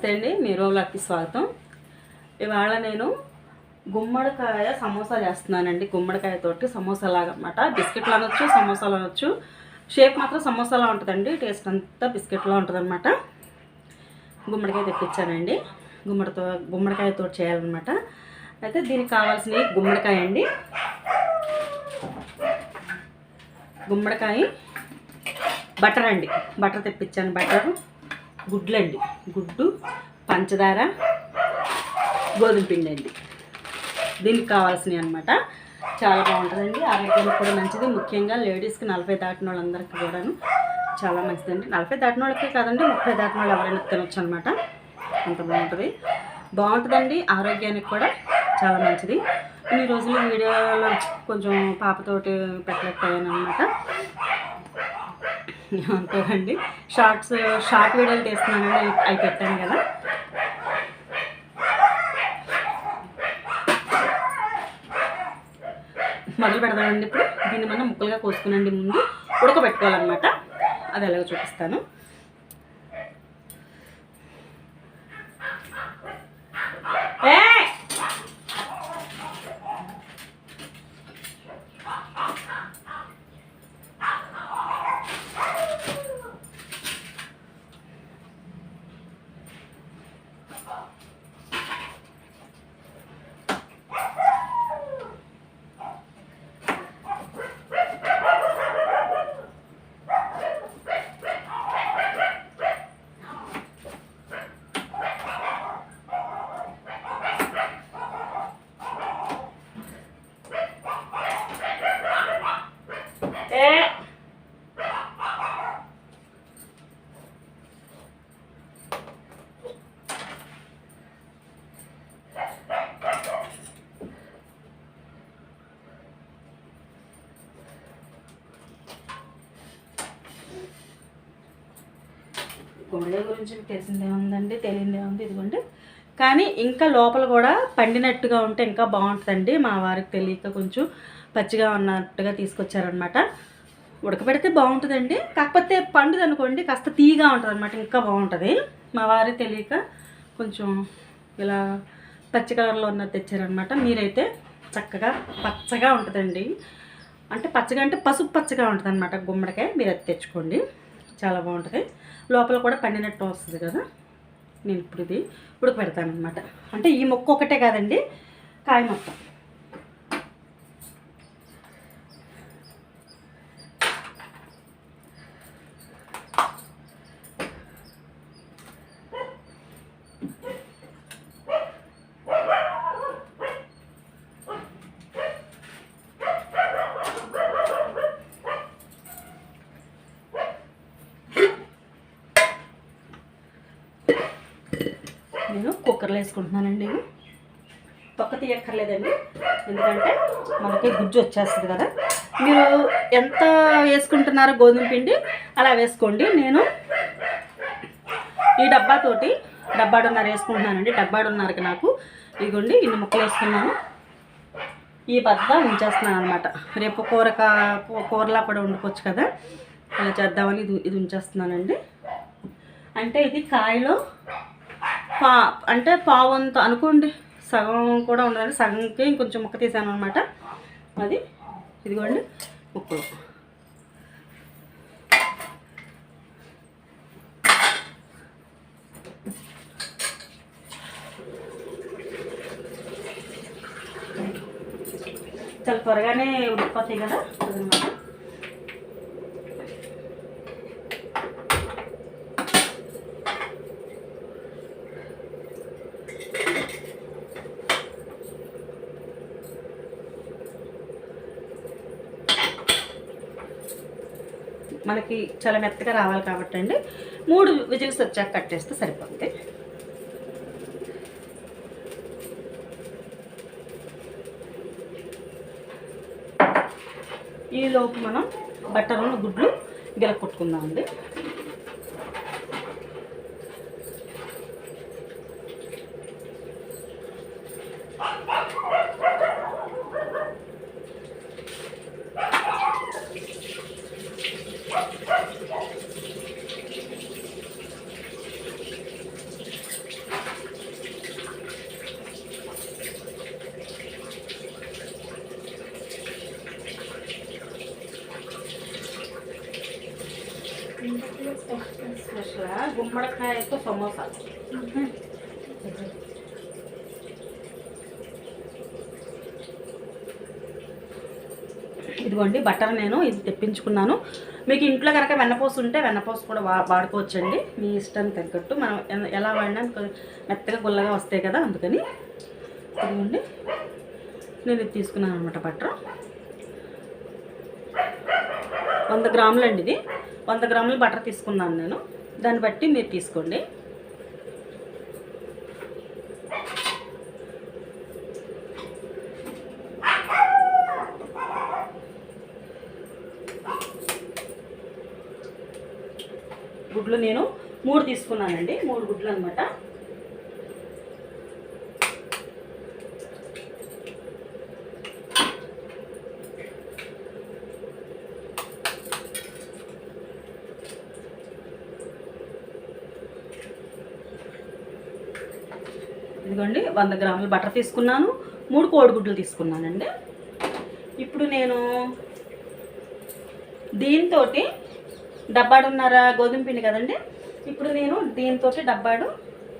నమస్తే అండి, మీరు వ్లాగ్కి స్వాగతం. ఇవాళ నేను గుమ్మడికాయ సమోసా చేస్తున్నానండి. గుమ్మడికాయతోటి సమోసాలాగా అన్నమాట. బిస్కెట్లు అనొచ్చు, సమోసాలు అనొచ్చు. షేప్ మాత్రం సమోసాలా ఉంటుందండి, టేస్ట్ అంతా బిస్కెట్లా ఉంటుందన్నమాట. గుమ్మడికాయ తెప్పించానండి. గుమ్మడికాయతో చేయాలన్నమాట. అయితే దీనికి కావాల్సినవి గుమ్మడికాయ అండి, గుమ్మడికాయ, బటర్ అండి, బటర్ తెప్పించాను, బటర్, గుడ్లండి, గుడ్డు, పంచదార, గోధుమ పిండి అండి. దీనికి కావాల్సినవి అనమాట. చాలా బాగుంటుందండి, ఆరోగ్యానికి కూడా మంచిది. ముఖ్యంగా లేడీస్కి 40 దాటిన వాళ్ళందరికీ కూడాను చాలా మంచిదండి. 40 దాటిన వాళ్ళకే కాదండి, 30 దాటిన వాళ్ళు ఎవరైనా తినొచ్చు అనమాట. అంత బాగుంటుందండి, ఆరోగ్యానికి కూడా చాలా మంచిది. ఈ రోజులు వీడియోలో కొంచెం పాపతోటి పెట్టలేకపోయాను అనమాట. అంతేనండి, షార్ట్ వీడియోలు తీస్తున్నానండి, అవి పెట్టాను కదా. మొదలు పెడదామండి. ఇప్పుడు దీన్ని మనం ముక్కలుగా కోసుకునండి, ముందు ఉడకబెట్టుకోవాలన్నమాట. అది ఎలాగో చూపిస్తాను. గుమ్మడికాయ గురించి తెలిసిందే ఉందండి, తెలియదే ఉంది, ఇదిగోండి. కానీ ఇంకా లోపల కూడా పండినట్టుగా ఉంటే ఇంకా బాగుంటుందండి. మా వారికి తెలియక కొంచెం పచ్చిగా ఉన్నట్టుగా తీసుకొచ్చారనమాట. ఉడకబెడితే బాగుంటుందండి, కాకపోతే పండుది అనుకోండి కాస్త తీగా ఉంటుంది అనమాట, ఇంకా బాగుంటుంది. మా వారికి తెలియక కొంచెం ఇలా పచ్చి కలర్లో ఉన్నది తెచ్చారనమాట. మీరైతే చక్కగా పచ్చగా ఉంటుందండి, అంటే పచ్చగా అంటే పసుపు పచ్చగా ఉంటుంది అనమాట గుమ్మడికాయ. మీరు అది తెచ్చుకోండి, చాలా బాగుంటుంది. లోపల కూడా పండినట్టు వస్తుంది కదా. నేను ఇప్పుడు ఇది ఉడకబెడతాను అనమాట. అంటే ఈ మొక్క ఒకటే కాదండి, కాయ మొత్తం. నేను కుక్కర్లో వేసుకుంటున్నానండి. పక్క తీయక్కర్లేదండి, ఎందుకంటే మనకి గుజ్జు వచ్చేస్తుంది కదా. మీరు ఎంత వేసుకుంటున్నారో గోధుమ పిండి అలా వేసుకోండి. నేను ఈ డబ్బాడున్నర వేసుకుంటున్నానండి. డబ్బాడున్నరకి నాకు ఇదిగోండి ఇన్ని ముక్కలు వేసుకున్నాను. ఈ బద్ద ఉంచేస్తున్నాను అనమాట. రేపు కూరలా కూడా వండుకోవచ్చు కదా, అలా చేద్దామని ఇది ఉంచేస్తున్నానండి. అంటే ఇది కాయలో అంటే పావంత అనుకోండి, సగం కూడా ఉండదండి, సగంకి ఇంకొంచెం ముక్క తీసాను అనమాట. అది ఇదిగోండి ముక్కలు. చాలా త్వరగానే ఉడికిపోతాయి కదా అదనమాట. మనకి చాలా మెత్తగా రావాలి కాబట్టి అండి 3 విజిల్స్ వచ్చాక కట్టేస్తే సరిపోతుంది. ఈలోపు మనం బట్టలను గుడ్లు గిలకొట్టుకుందామండి. స్పెషల్ గుమ్మడికాయతో సమోసా. ఇదిగోండి బటర్ నేను ఇది తెప్పించుకున్నాను. మీకు ఇంట్లో కనుక వెన్నపూస ఉంటే వెన్నపూస కూడా వాడుకోవచ్చండి, మీ ఇష్టానికి తగ్గట్టు. మనం ఎలా వాడినా మెత్తగా గుల్లగా వస్తాయి కదా, అందుకని. ఇదిగోండి నేను ఇది తీసుకున్నాను అనమాట బటర్. 100 గ్రాములు అండి ఇది. 100 గ్రాములు బటర్ తీసుకున్నాను నేను, దాన్ని బట్టి మీరు తీసుకోండి. గుడ్లు నేను 3 తీసుకున్నానండి, 3 గుడ్లు అనమాట. ఇదిగోండి 100 గ్రాములు బటర్ తీసుకున్నాను, 3 కోడిగుడ్లు తీసుకున్నానండి. ఇప్పుడు నేను దీంతో డబ్బాడున్నర గోధుమ పిండి కదండి, ఇప్పుడు నేను దీంతో డబ్బాడు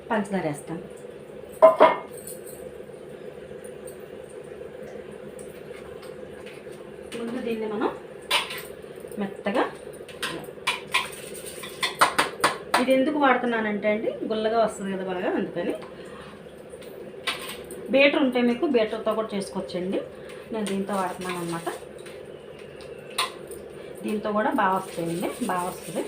పంచదార వేస్తాను. ముందు దీన్ని మనం మెత్తగా, ఇది ఎందుకు వాడుతున్నానంటే అండి గుల్లగా వస్తుంది కదా బాగా, అందుకని. బీటర్ ఉంటే మీకు బీటర్తో కూడా చేసుకోవచ్చండి, నేను దీంతో వాడుతున్నాను అనమాట. దీంతో కూడా బాగా వస్తాయండి, బాగా వస్తుంది.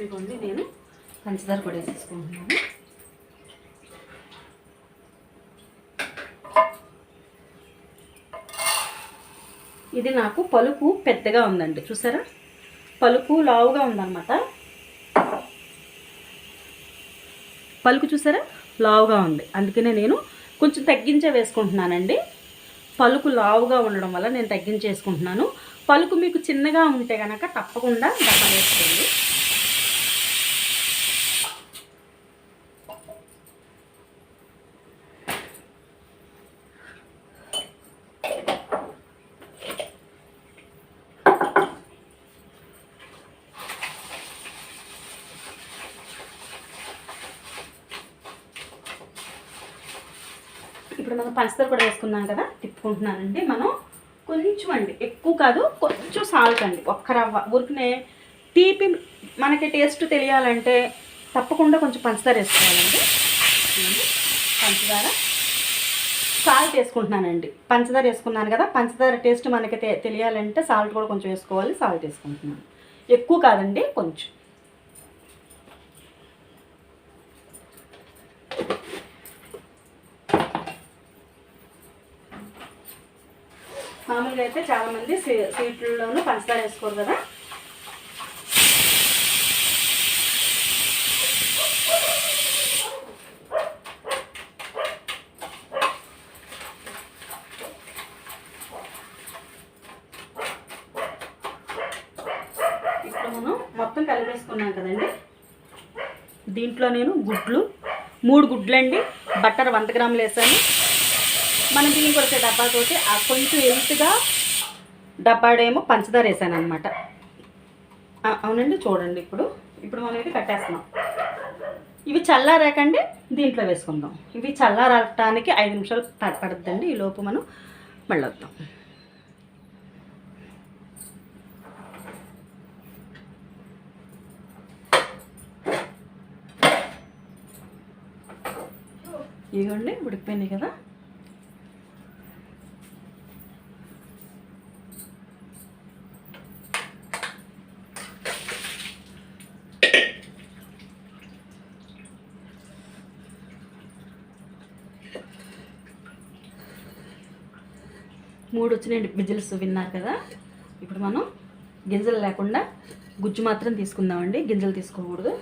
ఇదిగోండి నేను పంచదార కూడా వేసేసుకుంటున్నాను. ఇది నాకు పలుకు పెద్దగా ఉందండి, చూసారా, పలుకు లావుగా ఉందన్నమాట. పలుకు చూసారా లావుగా ఉంది, అందుకనే నేను కొంచెం తగ్గించే వేసుకుంటున్నానండి. పలుకు లావుగా ఉండడం వల్ల నేను తగ్గించేసుకుంటున్నాను. పలుకు మీకు చిన్నగా ఉంటే కనుక తప్పకుండా డబ్బా వేసుకోండి. ఇప్పుడు మనం పంచదార కూడా వేసుకున్నాం కదా, తిప్పుకుంటున్నానండి. మనం కొంచెం అండి, ఎక్కువ కాదు, కొంచెం సాల్ట్ అండి, ఒక్క రవ్వ. ఊరికనే తీపి మనకి టేస్ట్ తెలియాలంటే తప్పకుండా కొంచెం పంచదార వేసుకోవాలండి. పంచదార, సాల్ట్ వేసుకుంటున్నానండి. పంచదార వేసుకున్నాను కదా, పంచదార టేస్ట్ మనకి తెలియాలంటే సాల్ట్ కూడా కొంచెం వేసుకోవాలి. సాల్ట్ వేసుకుంటున్నాను, ఎక్కువ కాదండి, కొంచెం. మామూలుగా అయితే చాలామంది స్వీట్లలోనూ పంచదార వేసుకోరు కదా. ఇప్పుడు మనం మొత్తం కలిపేసుకున్నాం కదండి. దీంట్లో నేను గుడ్లు 3 గుడ్లండి, బట్టర్ 100 గ్రాములు వేసాను. మనం బియ్యం కొలిసే డబ్బాతోటి కొంచెం ఎలుతుగా డబ్బాడేమో పంచదార వేసాను అనమాట. అవునండి, చూడండి. ఇప్పుడు మనం ఇది కట్టేస్తున్నాం. ఇవి చల్లారాకండి దీంట్లో వేసుకుందాం. ఇవి చల్లారటానికి 5 నిమిషాలు పడుతుందండి. ఈ లోపు మనం మళ్ళీ వద్దాం. ఇదిగోండి ఉడికిపోయినాయి కదా. 3 వచ్చినాయండి విజిల్స్, విన్నారు కదా. ఇప్పుడు మనం గింజలు లేకుండా గుజ్జు మాత్రం తీసుకుందామండి, గింజలు తీసుకోకూడదు.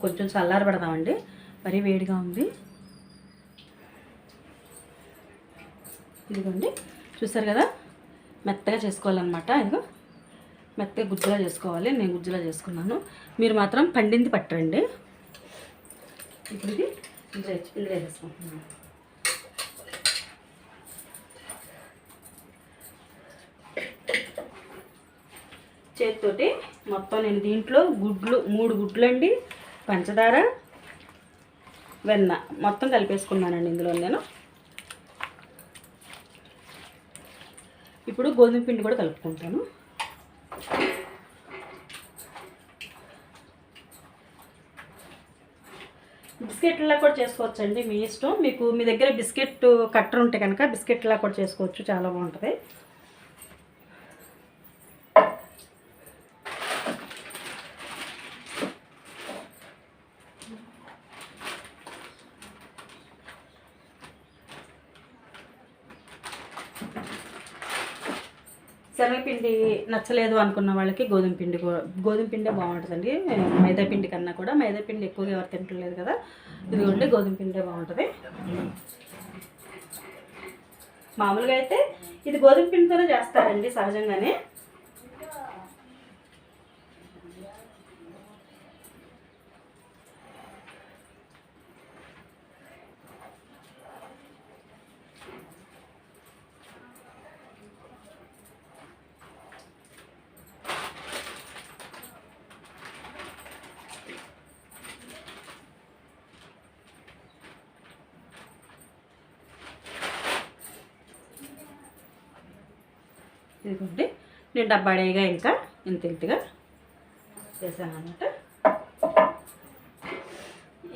కొంచెం చల్లారి పెడదామండి, మరీ వేడిగా ఉంది. ఇదిగోండి, చూసారు కదా, మెత్తగా చేసుకోవాలన్నమాట. ఇదిగో మెత్తగా గుజ్జులా చేసుకోవాలి. నేను గుజ్జులా చేసుకున్నాను, మీరు మాత్రం పండింది పట్టండి. ఇప్పుడు ఇది ఇందులో వేసుకుంటున్నాను. చేతితోటి మొత్తం నేను దీంట్లో 3 గుడ్లు అండి, పంచదార, వెన్న మొత్తం కలిపేసుకున్నానండి ఇందులో నేను. ఇప్పుడు గోధుమ పిండి కూడా కలుపుకుంటాను. బిస్కెట్లా కూడా చేసుకోవచ్చండి, మీ ఇష్టం. మీ దగ్గర బిస్కెట్ కట్టర్ ఉంటే కనుక బిస్కెట్లా కూడా చేసుకోవచ్చు, చాలా బాగుంటుంది. శనగపిండి నచ్చలేదు అనుకున్న వాళ్ళకి గోధుమ పిండే బాగుంటుందండి, మైదా పిండి కన్నా కూడా. మైదా పిండి ఎక్కువగా ఎవరు తింటలేదు కదా, ఇదిగోండి గోధుమ పిండే బాగుంటుంది. మామూలుగా అయితే ఇది గోధుమ పిండితోనే చేస్తారండి సహజంగానే. ఇదిగోండి, నేను డబ్బాడేగా ఇంకా ఇంతగా చేశాను అన్నమాట.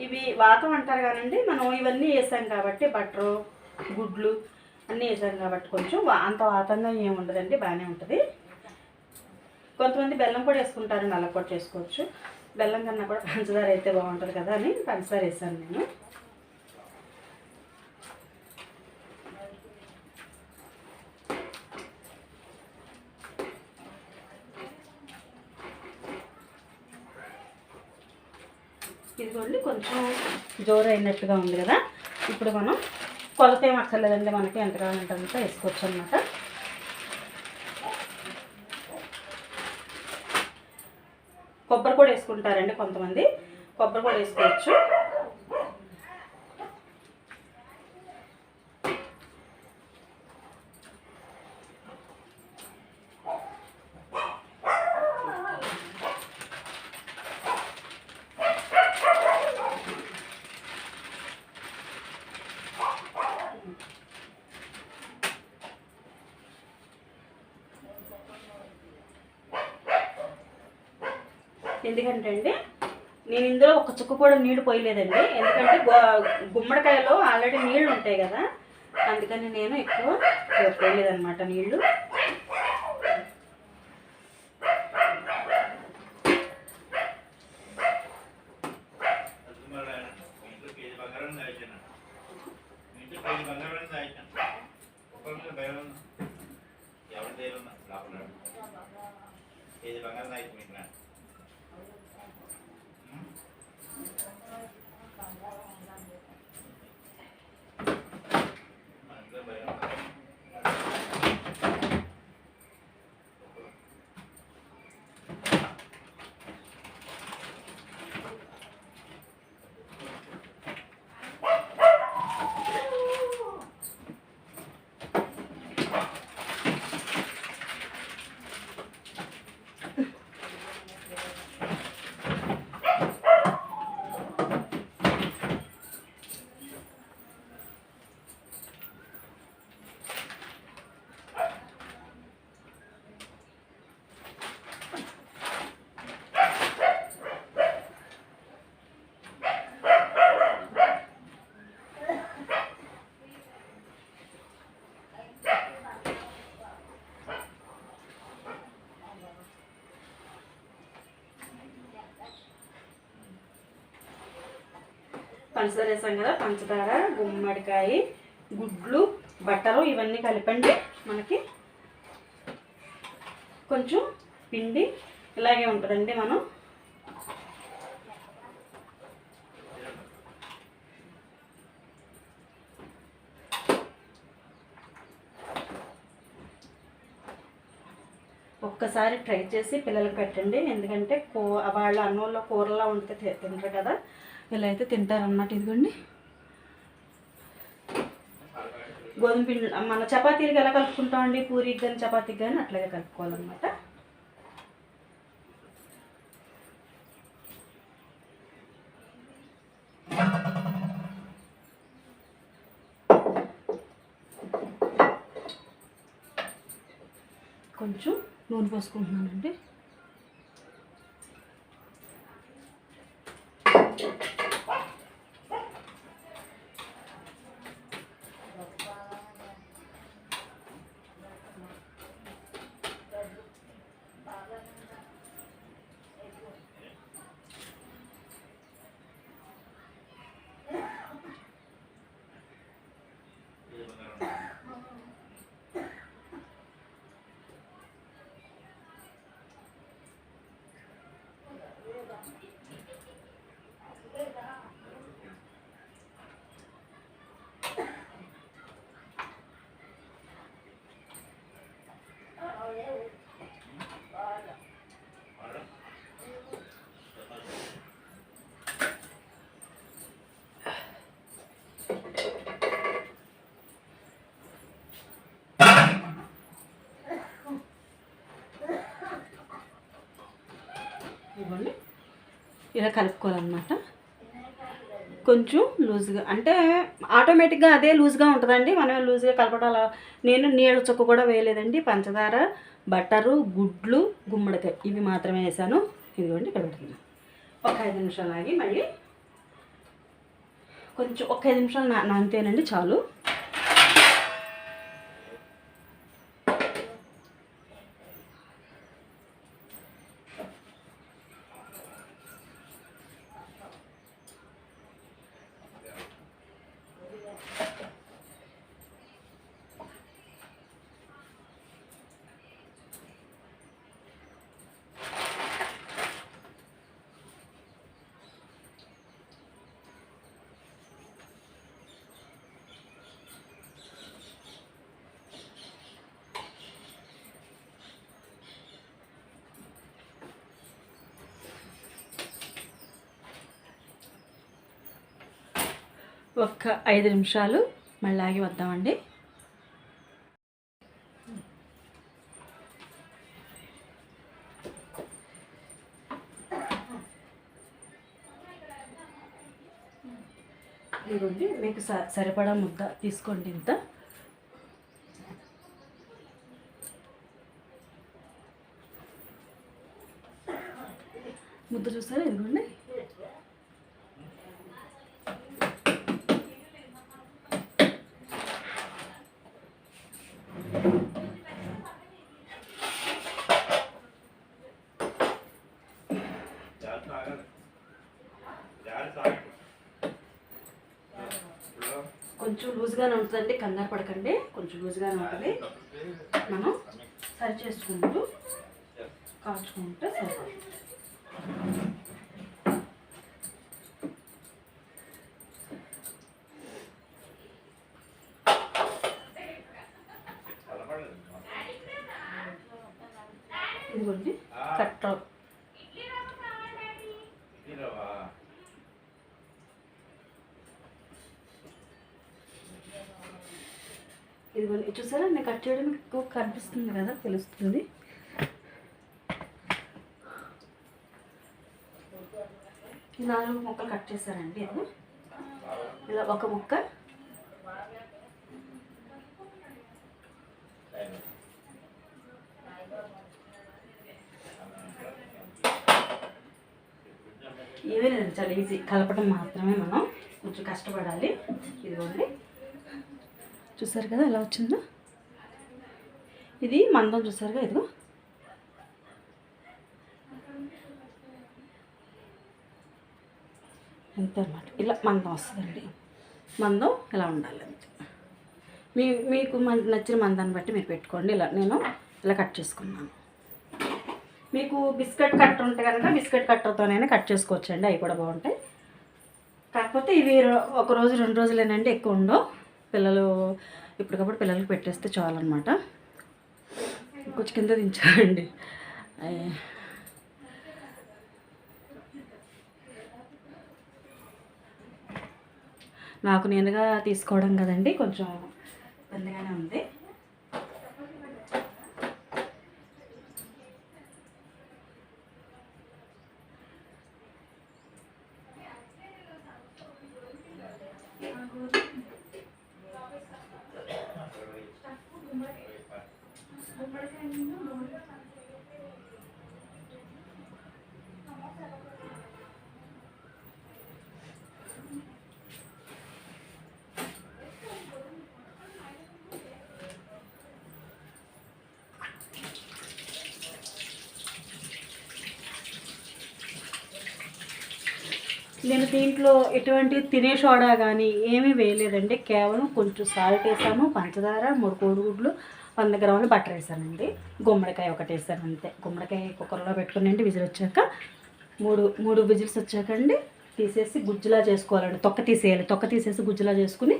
ఇవి వాతం అంటారు కానండి, మనం ఇవన్నీ వేసాం కాబట్టి, బట్టరు, గుడ్లు అన్నీ వేసాం కాబట్టి కొంచెం అంత వాతంగా ఏముండదండి, బాగానే ఉంటుంది. కొంతమంది బెల్లం కూడా వేసుకుంటారు, నల్ల కూడా చేసుకోవచ్చు. బెల్లం కన్నా కూడా పంచదార అయితే బాగుంటుంది కదా అని పంచదార వేసాను నేను. ఇదిగోండి, కొంచెం జోరు అయినట్టుగా ఉంది కదా. ఇప్పుడు మనం కొలత ఏం అక్కర్లేదండి, మనకి ఎంత కావాలంటే అంతా వేసుకోవచ్చు అన్నమాట. కొబ్బరి కూడా వేసుకుంటారండి కొంతమంది, కొబ్బరి కూడా వేసుకోవచ్చు. ఎందుకంటే అండి, నేను ఇందులో ఒక చుక్క కూడా నీళ్లు పోయలేదండి, ఎందుకంటే గుమ్మడికాయలో ఆల్రెడీ నీళ్లు ఉంటాయి కదా, అందుకని నేను ఎక్కువ పోయలేదన్నమాట నీళ్లు. పంచదార వేసాం కదా, పంచదార, గుమ్మడికాయ, గుడ్లు, బట్టరు ఇవన్నీ కలిపండి. మనకి కొంచెం పిండి ఇలాగే ఉంటుందండి. మనం ఒక్కసారి ట్రై చేసి పిల్లలకు పెట్టండి. ఎందుకంటే వాళ్ళు అన్నంలో కూరలా ఉంటే తింటారు కదా, ఇలా అయితే తింటారన్నమాట. ఇదిగోండి గోధుమ పిండి మన చపాతీలకి ఎలా కలుపుకుంటామండి, పూరికి కానీ చపాతీకి కానీ అట్లాగే కలుపుకోవాలన్నమాట. కొంచెం నూనె పోసుకుంటున్నానండి. ఇవ్వండి ఇలా కలుపుకోవాలన్నమాట. కొంచెం లూజ్గా అంటే ఆటోమేటిక్గా అదే లూజ్గా ఉంటుందండి. మనం లూజ్గా కలపడం నేను నీళ్ళ చుక్క కూడా వేయలేదండి. పంచదార, బట్టరు, గుడ్లు, గుమ్మడికాయ ఇవి మాత్రమే వేసాను. ఇదిగోండి ఇక్కడ పెడుతున్నాను. ఒక 5 నిమిషాలు ఆగి మళ్ళీ కొంచెం ఒక 5 నిమిషాలు నానితేనండి చాలు. ఒక్క 5 నిమిషాలు మళ్ళీ ఆగి వద్దామండి. ఇదిగోండి మీకు సరిపడా ముద్ద తీసుకోండి. ఇంత ముద్ద చూసారా? ఇదిగోండి కొంచెం లూజ్గానే ఉంటుందండి, కంగారు పడకండి. కొంచెం లూజ్గానే ఉంటుంది. మనం సరి చేసుకుంటూ కాల్చుకుంటే సరిపోతుంది. ఇదిగోండి కట్ట ఇదిగోండి చూసారా, నేను కట్ చేయడం మీకు కనిపిస్తుంది కదా, తెలుస్తుంది. ఈ 4 ముక్కలు కట్ చేశానండి. ఇది ఇలా ఒక ముక్క ఏమీ లేదు, చాలా ఈజీ. కలపడం మాత్రమే, మనం కొంచెం కష్టపడాలి. ఇదిగోండి చూసారు కదా ఎలా వచ్చిందో. ఇది మందం చూసారుగా, ఇదిగో ఎంత అంతే అన్నమాట. ఇలా మందం వస్తుందండి. మందం ఇలా ఉండాలి అంతే. మీకు నచ్చిన మందాన్ని బట్టి మీరు పెట్టుకోండి. ఇలా నేను ఇలా కట్ చేసుకున్నాను. మీకు బిస్కెట్ కట్టర్ ఉంటే కనుక బిస్కెట్ కట్టర్తోనైనా కట్ చేసుకోవచ్చండి, అవి కూడా బాగుంటాయి. కాకపోతే ఇవి 1 రోజు 2 రోజులేనండి, ఎక్కువ ఉండవు. పిల్లలు ఇప్పటికప్పుడు పిల్లలకి పెట్టేస్తే చాలన్నమాట. కొంచెం కింద దించాలండి. నాకు నేనుగా తీసుకోవడం కదండి, కొంచెం ఇబ్బందిగానే ఉంది. నేను దీంట్లో ఎటువంటి తినే సోడా కానీ ఏమీ వేయలేదండి. కేవలం కొంచెం సాల్ట్ వేసాను, పంచదార, 3 కోడిగుడ్లు, 100 గ్రాములు బటర్ వేసానండి. గుమ్మడికాయ ఒకటి వేసాను అంతే. గుమ్మడికాయ కుక్కర్లో పెట్టుకునండి, విజిల్ వచ్చాక 3 విజిల్స్ వచ్చాకండి తీసేసి గుజ్జులా చేసుకోవాలండి. తొక్క తీసేయాలి. తొక్క తీసేసి గుజ్జులా చేసుకుని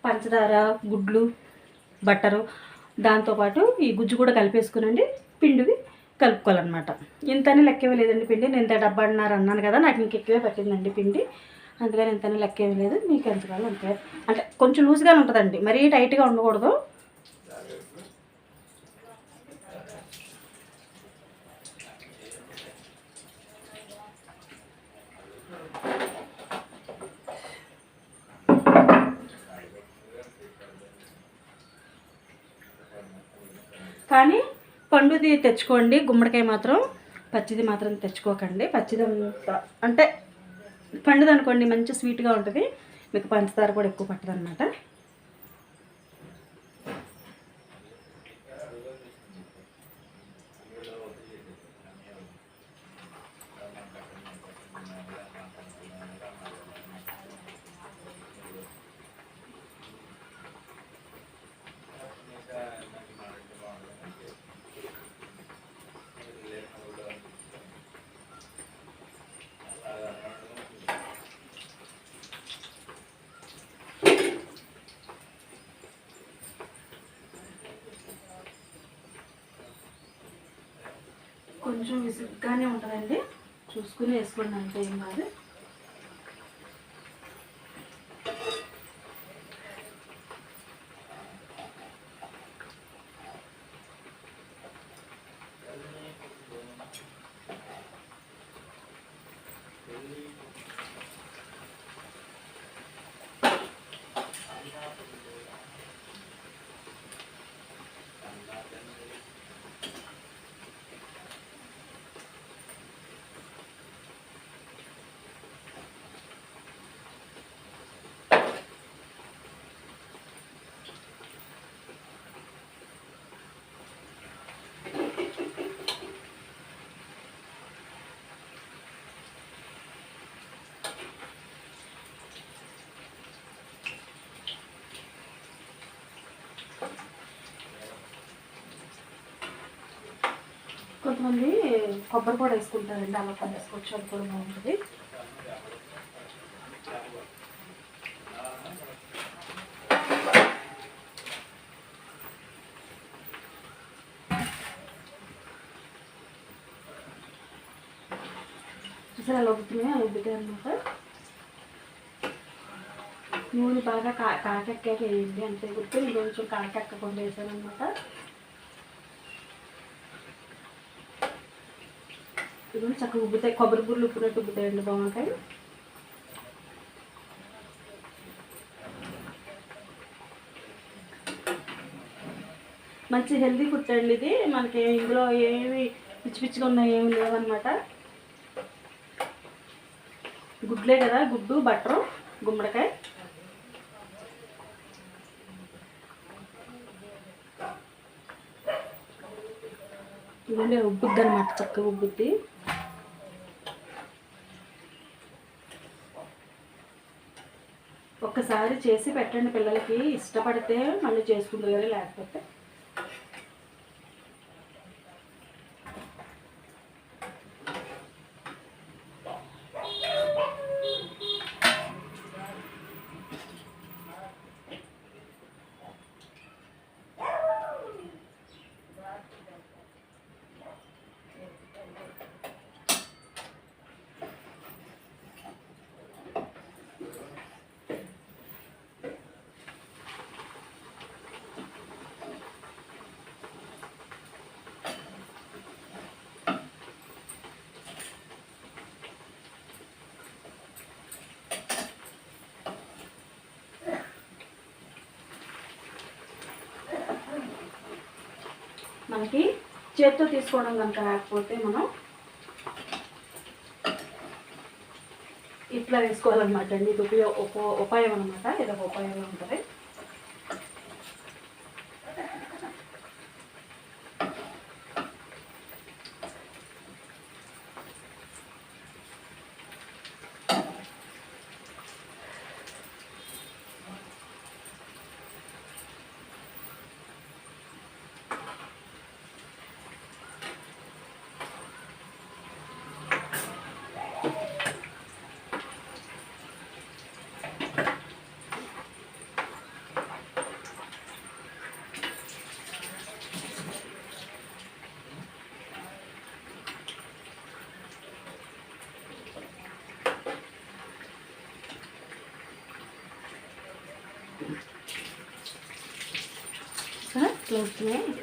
పంచదార, గుడ్లు, బట్టరు, దాంతోపాటు ఈ గుజ్జు కూడా కలిపేసుకునండి పిండివి కలుపుకోవాలన్నమాట. ఇంతనే లెక్కేమీ లేదండి పిండి. నేను ఇంత డబ్బాన్నర అన్నాను కదా, నాకు ఇంక ఎక్కువే పట్టిందండి పిండి. అందుకని ఇంతనే లెక్కేమీ లేదు. మీకు ఎంత కావాలి అంతే. అంటే కొంచెం లూజ్గానే ఉంటుందండి, మరీ టైట్గా ఉండకూడదు. కానీ పండుది తెచ్చుకోండి, గుమ్మడికాయ మాత్రం పచ్చిది మాత్రం తెచ్చుకోకండి. పచ్చిది అంటే పండుది అనుకోండి మంచి స్వీట్గా ఉంటుంది, మీకు పంచదార కూడా ఎక్కువ పట్టదు అనమాట. కొంచెం విసుగ్గానే ఉంటుందండి, చూసుకుని వేసుకోండి అంతే, ఏం కాదు. కొంతమంది కొబ్బరి కూడా వేసుకుంటారండి, అలా కూడా వేసుకోవచ్చు, అది కూడా బాగుంటుంది. చూసారా అలా ఉబ్బుతాయి అనమాట. నూనె బాగా కాకెక్కాక వేయండి అంతే. గుర్తు నేను కొంచెం కాకెక్కకుండా వేసాను అనమాట. ఇవి చక్కగా ఉబ్బుతాయి, కొబ్బరి బుర్రలు ఉప్పినట్టు ఉబ్బుతాయండి, బాగుంటాయి. మంచి హెల్దీ ఫుడ్ అండి ఇది. మనకి ఇందులో ఏమి పిచ్చి పిచ్చిగా ఉన్నాయి ఏమి లేవన్నమాట. గుడ్లే కదా, గుడ్డు, బట్టరు, గుమ్మడికాయ. ఇవన్నీ ఉబ్బుద్ది అనమాట, చక్కగా ఉబ్బుద్ది. ఒకసారి చేసి పెట్టండి పిల్లలకి, ఇష్టపడితే మళ్ళీ చేసుకుంటారు, లేకపోతే మనకి చేత్తో తీసుకోవడం కనుక రాకపోతే మనం ఇట్లా వేసుకోవాలన్నమాట అండి. ఇది ఉపాయం అనమాట, ఇదొక ఉపాయం ఉంటుంది.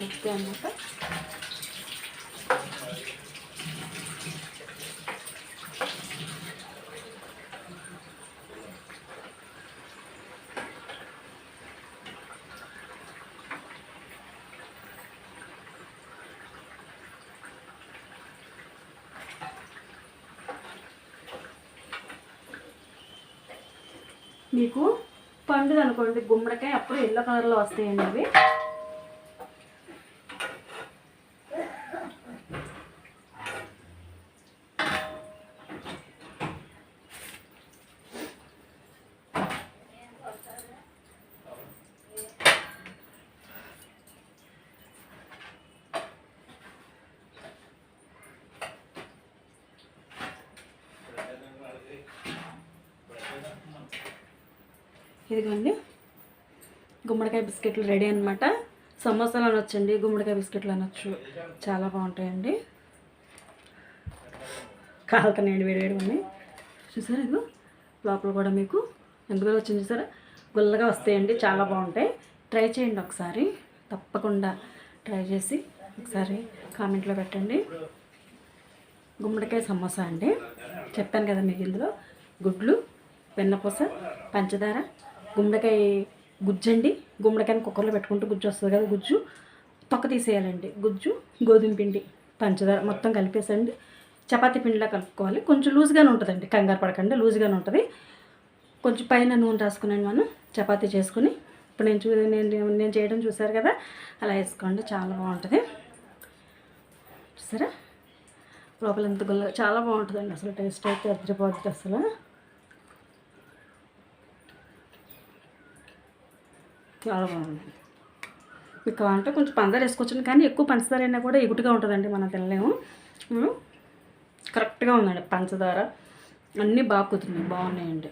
ఇట్లా అన్నమాట. మీకు పండుగ అనుకోండి గుమ్మడికాయ, అప్పుడు ఎల్లో కలర్లో వస్తాయండి అవి. ఇదిగోండి గుమ్మడికాయ బిస్కెట్లు రెడీ అనమాట. సమోసాలు అనొచ్చండి, గుమ్మడికాయ బిస్కెట్లు అనొచ్చు, చాలా బాగుంటాయండి. కాలుతున్నాయండి, వేడివేడి ఉన్నాయి చూసారా. ఇదిగో లోపల కూడా మీకు ఎందుకు వచ్చింది చూసారా, గుల్లగా వస్తాయండి, చాలా బాగుంటాయి. ట్రై చేయండి ఒకసారి, తప్పకుండా ట్రై చేసి ఒకసారి కామెంట్లో పెట్టండి. గుమ్మడికాయ సమోసా అండి, చెప్పాను కదా మీకు. ఇందులో గుడ్లు, వెన్నపూస, పంచదార, గుమ్మడికాయ గుజ్జండి. గుమ్మడికాయని కుక్కర్లో పెట్టుకుంటూ గుజ్జు వస్తుంది కదా, గుజ్జు తొక్క తీసేయాలండి. గుజ్జు, గోధుమ పిండి, పంచదార మొత్తం కలిపేసండి చపాతీ పిండిలా కలుపుకోవాలి. కొంచెం లూజ్గానే ఉంటుందండి, కంగారు పడకండి, లూజ్గానే ఉంటుంది. కొంచెం పైన నూనె రాసుకుని మనం చపాతీ చేసుకుని, ఇప్పుడు నేను చేయడం చూసారు కదా, అలా వేసుకోండి, చాలా బాగుంటుంది. చూసారా లోపల ఎంత గుల్ల, చాలా బాగుంటుందండి. అసలు టేస్ట్ అయితే అదిరిపోతుంది అసలు. చాలా బాగుంది. మీకు కావాలంటే కొంచెం పంచదార వేసుకోవచ్చు, కానీ ఎక్కువ పంచదార అయినా కూడా ఎగుటుగా ఉంటుందండి, మనం తినలేము. కరెక్ట్గా ఉందండి పంచదార, అన్నీ బాగా కుదిరినాయి, బాగున్నాయండి.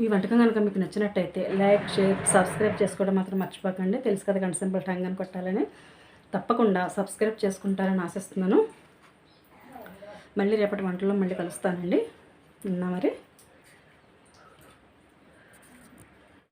ఈ వంటకం కనుక మీకు నచ్చినట్టయితే లైక్, షేర్, సబ్స్క్రైబ్ చేసుకోవడం మాత్రం మర్చిపోకండి. తెలుసు కదా గంట సింబల్ టంగ్ అని కొట్టాలని, తప్పకుండా సబ్స్క్రైబ్ చేసుకుంటారని ఆశిస్తున్నాను. మళ్ళీ రేపటి వంటల్లో మళ్ళీ కలుస్తానండి. ఉన్నా మరి.